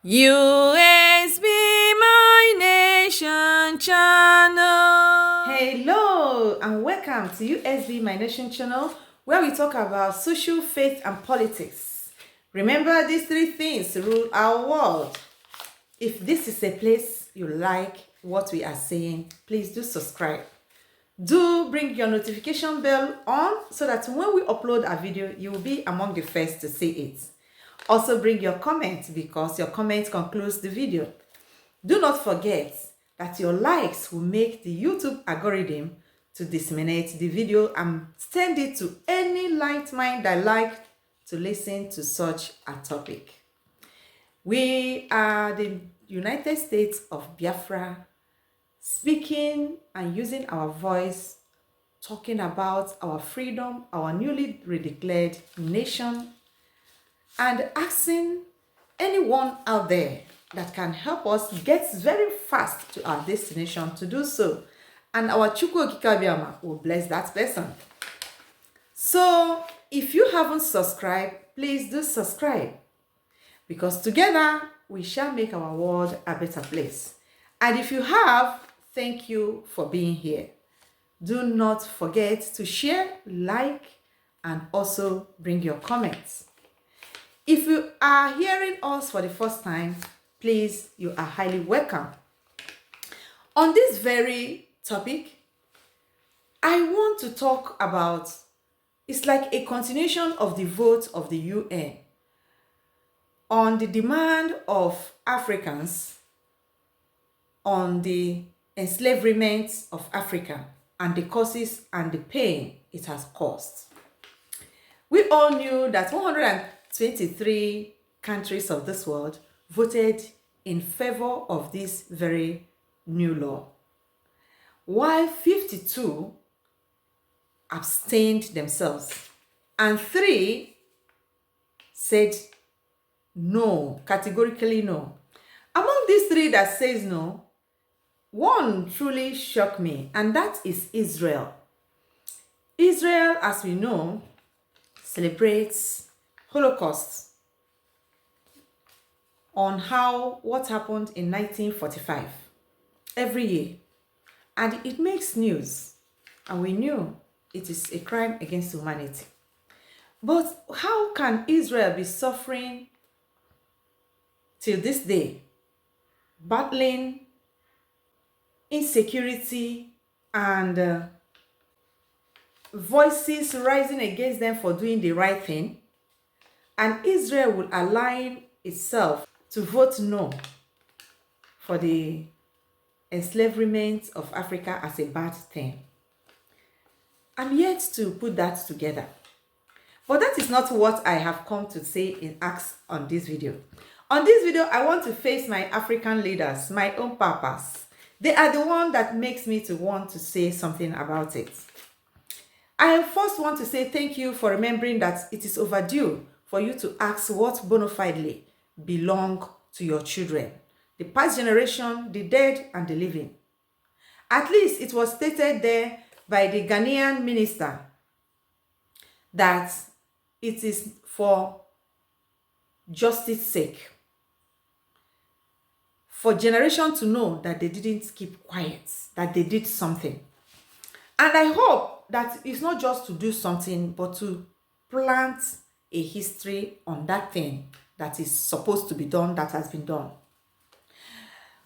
U.S.B My Nation channel. Hello and welcome to U.S.B My Nation channel, where we talk about social, faith and politics. Remember, these three things rule our world. If this is a place you like what we are saying, please do subscribe. Do bring your notification bell on so that when we upload a video, you will be among the first to see it. Also bring your comments because your comment concludes the video. Do not forget that your likes will make the YouTube algorithm to disseminate the video and send it to any light mind that like to listen to such a topic. We are the United States of Biafra, speaking and using our voice, talking about our freedom, our newly redeclared nation, and asking anyone out there that can help us get very fast to our destination to do so. And our Chukwu Okike Abiama will bless that person. So if you haven't subscribed, please do subscribe, because together we shall make our world a better place. And if you have, thank you for being here. Do not forget to share, like, and also bring your comments. If you are hearing us for the first time, please, you are highly welcome. On this very topic, I want to talk about, it's like a continuation of the vote of the UN on the demand of Africans on the enslavement of Africa and the causes and the pain it has caused. We all knew that 123 countries of this world voted in favor of this very new law, while 52 abstained themselves and 3 said no, categorically no. Among these 3 that says no, one truly shocked me, and that is Israel. Israel, as we know, celebrates Holocaust on what happened in 1945 every year, and it makes news, and we knew it is a crime against humanity. But how can Israel be suffering till this day, battling insecurity and voices rising against them for doing the right thing, and Israel will align itself to vote no for the enslavement of Africa as a bad thing? I'm yet to put that together. But that is not what I have come to say in Acts on this video. On this video, I want to face my African leaders, my own papas. They are the one that makes me to want to say something about it. I first want to say thank you for remembering that it is overdue for you to ask what bona fidely belong to your children, the past generation, the dead and the living. At least it was stated there by the Ghanaian minister that it is for justice sake, for generation to know that they didn't keep quiet, that they did something. And I hope that it's not just to do something, but to plant a history on that thing that is supposed to be done, that has been done.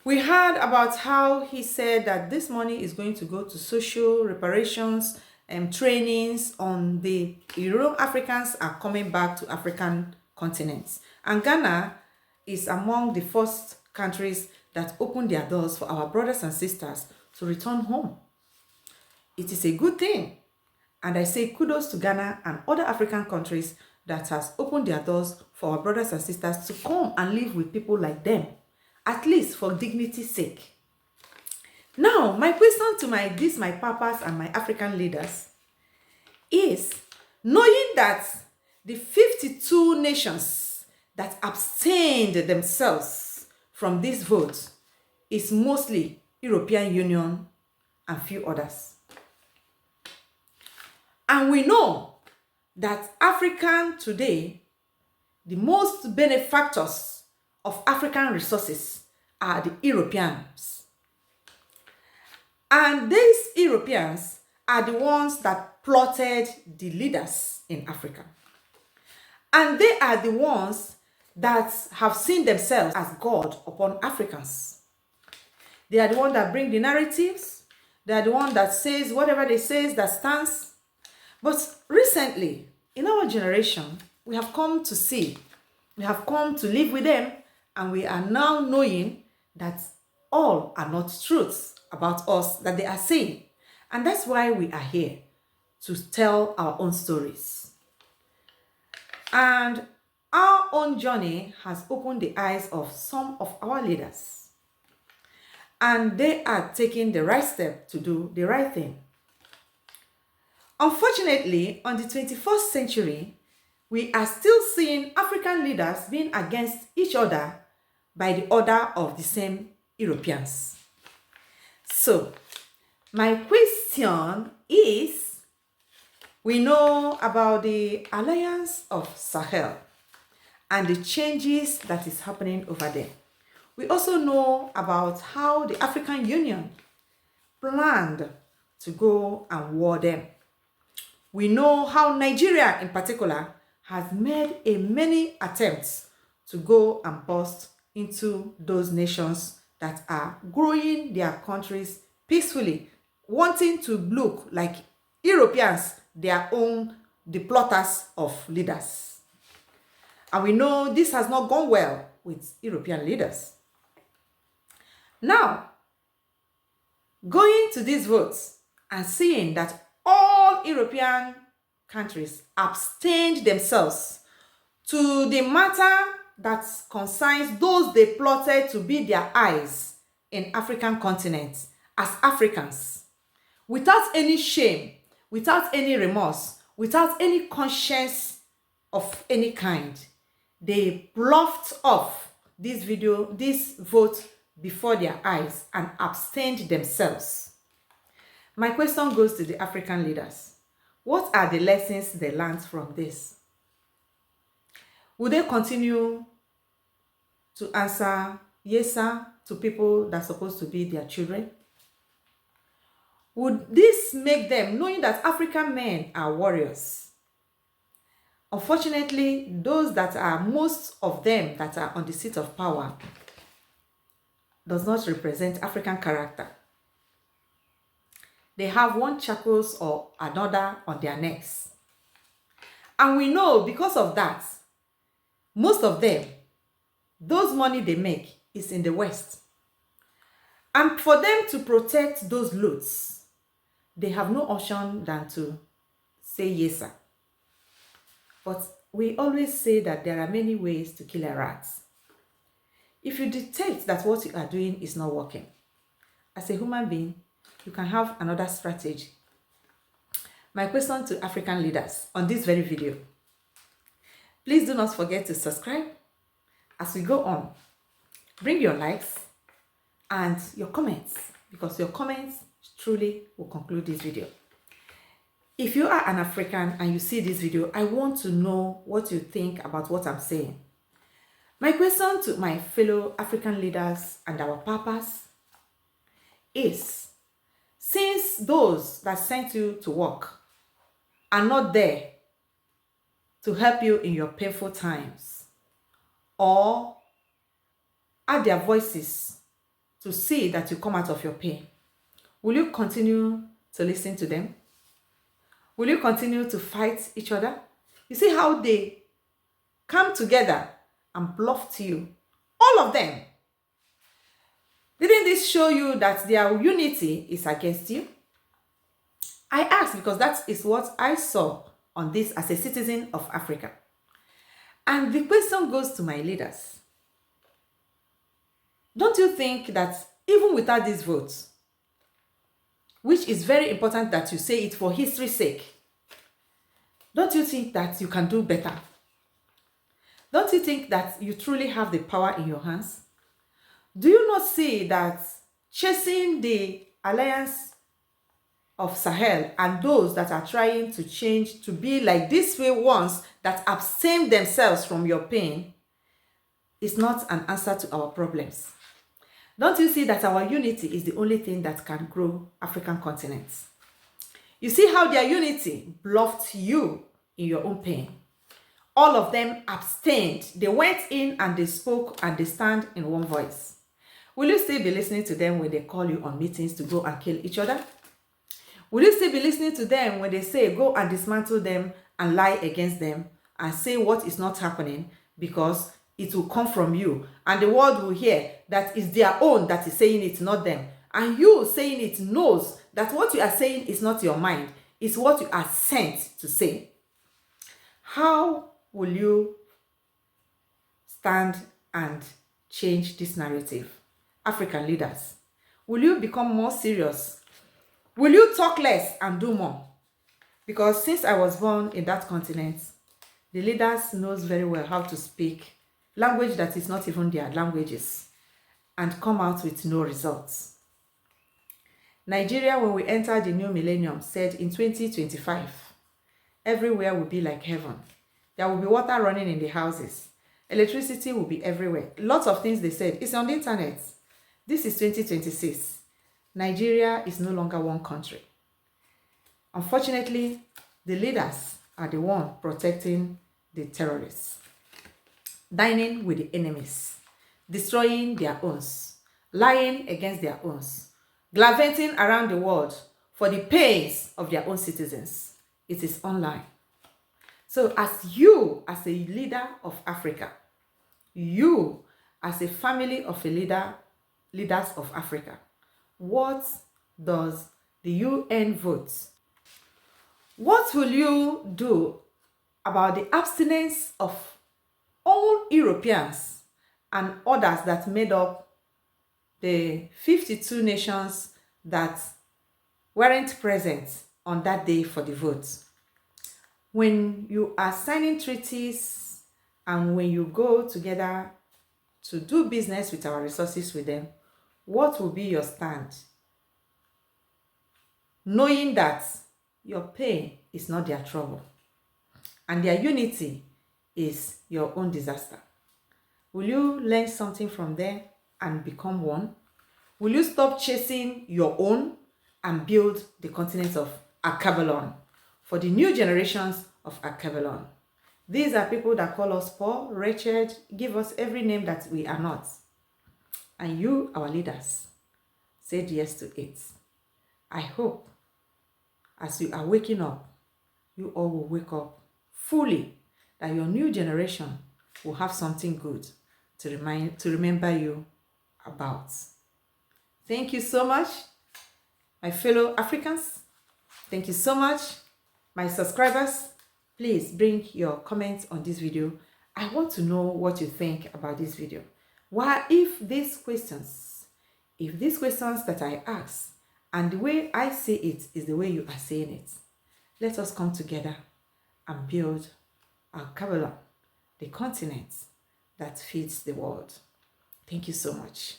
We heard about how he said that this money is going to go to social reparations and trainings on the Europe. Africans are coming back to African continents. And Ghana is among the first countries that opened their doors for our brothers and sisters to return home. It is a good thing. And I say kudos to Ghana and other African countries that has opened their doors for our brothers and sisters to come and live with people like them, at least for dignity's sake. Now, my question to my papas and my African leaders is, knowing that the 52 nations that abstained themselves from this vote is mostly European Union and few others. And we know that African today, the most benefactors of African resources are the Europeans. And these Europeans are the ones that plotted the leaders in Africa. And they are the ones that have seen themselves as God upon Africans. They are the ones that bring the narratives. They are the ones that says whatever they say that stands. But recently, in our generation, we have come to see, we have come to live with them, and we are now knowing that all are not truths about us that they are saying. And that's why we are here, to tell our own stories. And our own journey has opened the eyes of some of our leaders. And they are taking the right step to do the right thing. Unfortunately, on the 21st century, we are still seeing African leaders being against each other by the order of the same Europeans. So, my question is, we know about the Alliance of Sahel and the changes that is happening over there. We also know about how the African Union planned to go and war them. We know how Nigeria in particular has made many attempts to go and bust into those nations that are growing their countries peacefully, wanting to look like Europeans, their own, the plotters of leaders. And we know this has not gone well with European leaders. Now, going to these votes and seeing that all European countries abstained themselves to the matter that concerns those they plotted to be their eyes in African continent as Africans, without any shame, without any remorse, without any conscience of any kind. They bluffed off this vote before their eyes and abstained themselves. My question goes to the African leaders. What are the lessons they learned from this? Will they continue to answer yes, sir, to people that are supposed to be their children? Would this make them, knowing that African men are warriors? Unfortunately, those that are, most of them that are on the seat of power, does not represent African character. They have one shackles or another on their necks. And we know because of that, most of them, those money they make is in the West. And for them to protect those loot, they have no option than to say yes, sir. But we always say that there are many ways to kill a rat. If you detect that what you are doing is not working, as a human being, you can have another strategy. My question to African leaders on this very video: please do not forget to subscribe. As we go on, bring your likes and your comments, because your comments truly will conclude this video. If you are an African and you see this video, I want to know what you think about what I'm saying. My question to my fellow African leaders and our papas is, since those that sent you to work are not there to help you in your painful times, or add their voices to see that you come out of your pain, will you continue to listen to them? Will you continue to fight each other? You see how they come together and bluffed you, all of them. Didn't this show you that their unity is against you? I ask because that is what I saw on this as a citizen of Africa. And the question goes to my leaders. Don't you think that even without these votes, which is very important that you say it for history's sake, don't you think that you can do better? Don't you think that you truly have the power in your hands? Do you not see that chasing the Alliance of Sahel and those that are trying to change to be like this way ones that abstain themselves from your pain, is not an answer to our problems. Don't you see that our unity is the only thing that can grow African continents? You see how their unity bluffed you in your own pain. All of them abstained. They went in and they spoke and they stand in one voice. Will you still be listening to them when they call you on meetings to go and kill each other? Will you still be listening to them when they say go and dismantle them and lie against them and say what is not happening because it will come from you and the world will hear that it's their own that is saying it, not them. And you saying it knows that what you are saying is not your mind, it's what you are sent to say. How will you stand and change this narrative? African leaders, will you become more serious? Will you talk less and do more? Because since I was born in that continent, the leaders knows very well how to speak language that is not even their languages and come out with no results. Nigeria, when we enter the new millennium, said in 2025, everywhere will be like heaven. There will be water running in the houses. Electricity will be everywhere. Lots of things they said. It's on the internet. This is 2026. Nigeria is no longer one country. Unfortunately, the leaders are the one protecting the terrorists, dining with the enemies, destroying their owns, lying against their owns, gallivanting around the world for the pains of their own citizens. It is online. So as you, as a leader of Africa, you, as a family of leaders of Africa, what does the UN vote? What will you do about the abstinence of all Europeans and others that made up the 52 nations that weren't present on that day for the vote? When you are signing treaties and when you go together to do business with our resources with them, what will be your stand? Knowing that your pain is not their trouble and their unity is your own disaster. Will you learn something from them and become one? Will you stop chasing your own and build the continent of Akabalon for the new generations of Akabalon? These are people that call us poor, wretched, give us every name that we are not. And you, our leaders, said yes to it. I hope as you are waking up, you all will wake up fully, that your new generation will have something good to remember you about. Thank you so much, my fellow Africans. Thank you so much, my subscribers. Please bring your comments on this video. I want to know what you think about this video. Why, if these questions that I ask and the way I say it is the way you are saying it, let us come together and build our Kabbalah, the continent that feeds the world. Thank you so much.